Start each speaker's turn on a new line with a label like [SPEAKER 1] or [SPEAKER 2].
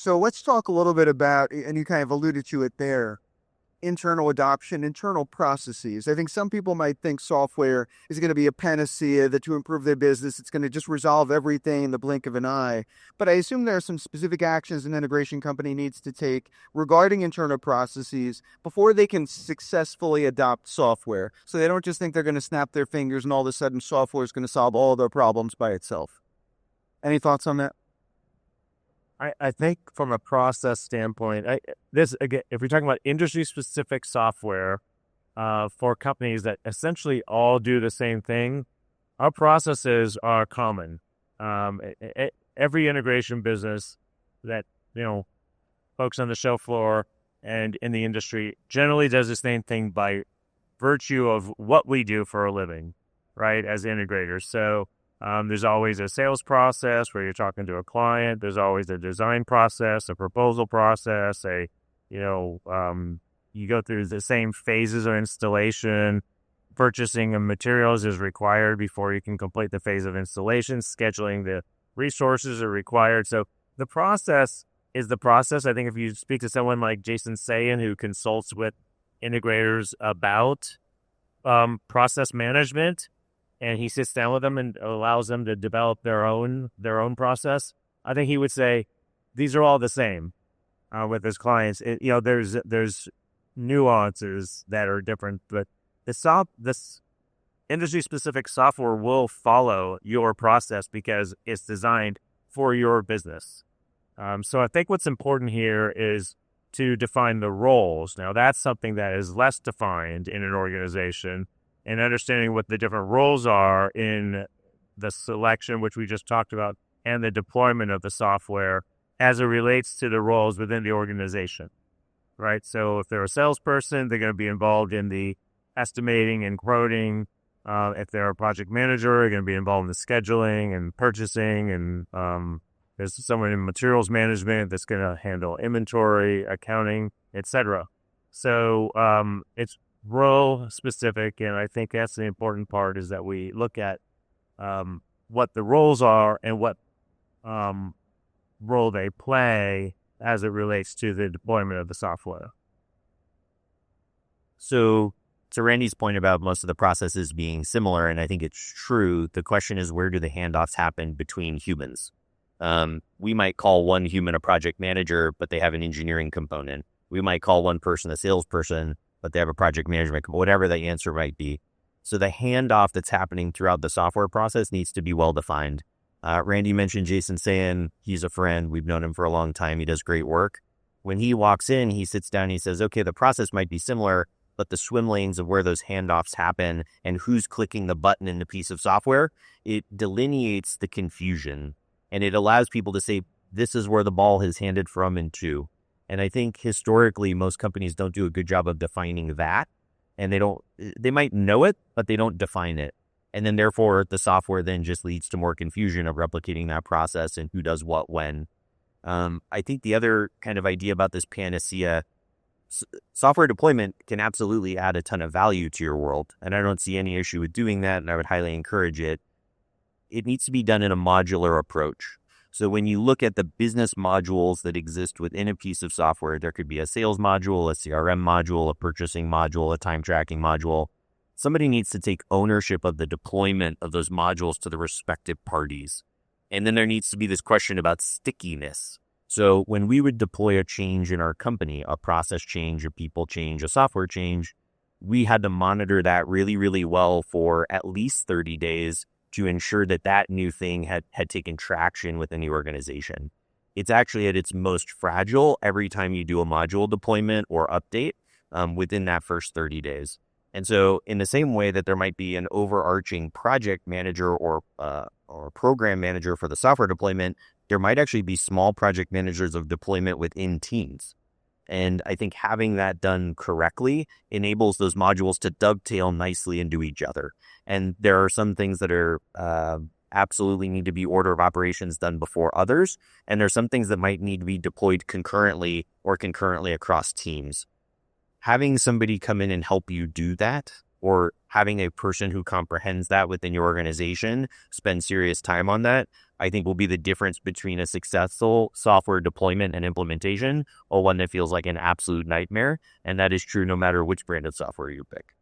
[SPEAKER 1] So let's talk a little bit about, and you kind of alluded to it there, internal adoption, internal processes. I think some people might think software is going to be a panacea that to improve their business, it's going to just resolve everything in the blink of an eye. But I assume there are some specific actions an integration company needs to take regarding internal processes before they can successfully adopt software. So they don't just think they're going to snap their fingers and all of a sudden software is going to solve all their problems by itself. Any thoughts on that?
[SPEAKER 2] I think from a process standpoint, this again, if we're talking about industry-specific software for companies that essentially all do the same thing, our processes are common. Every integration business that folks on the show floor and in the industry generally does the same thing by virtue of what we do for a living, right? As integrators, so. There's always a sales process where you're talking to a client. There's always a design process, a proposal process, you go through the same phases of installation. Purchasing of materials is required before you can complete the phase of installation. Scheduling the resources are required. So the process is the process. I think if you speak to someone like Jason Sayin, who consults with integrators about process management, and he sits down with them and allows them to develop their own process, I think he would say these are all the same with his clients. There's nuances that are different, but this industry-specific software will follow your process because it's designed for your business. So I think what's important here is to define the roles. Now, that's something that is less defined in an organization. And understanding what the different roles are in the selection, which we just talked about, and the deployment of the software as it relates to the roles within the organization, right? So if they're a salesperson, they're going to be involved in the estimating and quoting. If they're a project manager, they're going to be involved in the scheduling and purchasing. And there's someone in materials management that's going to handle inventory, accounting, etc. So it's role specific, and I think that's the important part, is that we look at what the roles are and what role they play as it relates to the deployment of the software.
[SPEAKER 3] So to Randy's point about most of the processes being similar, and I think it's true, the question is, where do the handoffs happen between humans? We might call one human a project manager, but they have an engineering component. We might call one person a salesperson, but they have a project management, whatever the answer might be. So the handoff that's happening throughout the software process needs to be well-defined. Randy mentioned Jason Sayin. He's a friend. We've known him for a long time. He does great work. When he walks in, he sits down and he says, okay, the process might be similar, but the swim lanes of where those handoffs happen and who's clicking the button in the piece of software, it delineates the confusion. And it allows people to say, this is where the ball is handed from and to. And I think historically, most companies don't do a good job of defining that. And they might know it, but they don't define it. And then therefore, the software then just leads to more confusion of replicating that process and who does what when. I think the other kind of idea about this panacea, software deployment can absolutely add a ton of value to your world. And I don't see any issue with doing that, and I would highly encourage it. It needs to be done in a modular approach. So when you look at the business modules that exist within a piece of software, there could be a sales module, a CRM module, a purchasing module, a time tracking module. Somebody needs to take ownership of the deployment of those modules to the respective parties. And then there needs to be this question about stickiness. So when we would deploy a change in our company, a process change, a people change, a software change, we had to monitor that really, really well for at least 30 days to ensure that that new thing had taken traction within the organization. It's actually at its most fragile every time you do a module deployment or update within that first 30 days. And so in the same way that there might be an overarching project manager or program manager for the software deployment, there might actually be small project managers of deployment within teams. And I think having that done correctly enables those modules to dovetail nicely into each other. And there are some things that are absolutely need to be order of operations done before others. And there's some things that might need to be deployed concurrently or concurrently across teams. Having somebody come in and help you do that or having a person who comprehends that within your organization, spend serious time on that, I think will be the difference between a successful software deployment and implementation or one that feels like an absolute nightmare. And that is true no matter which brand of software you pick.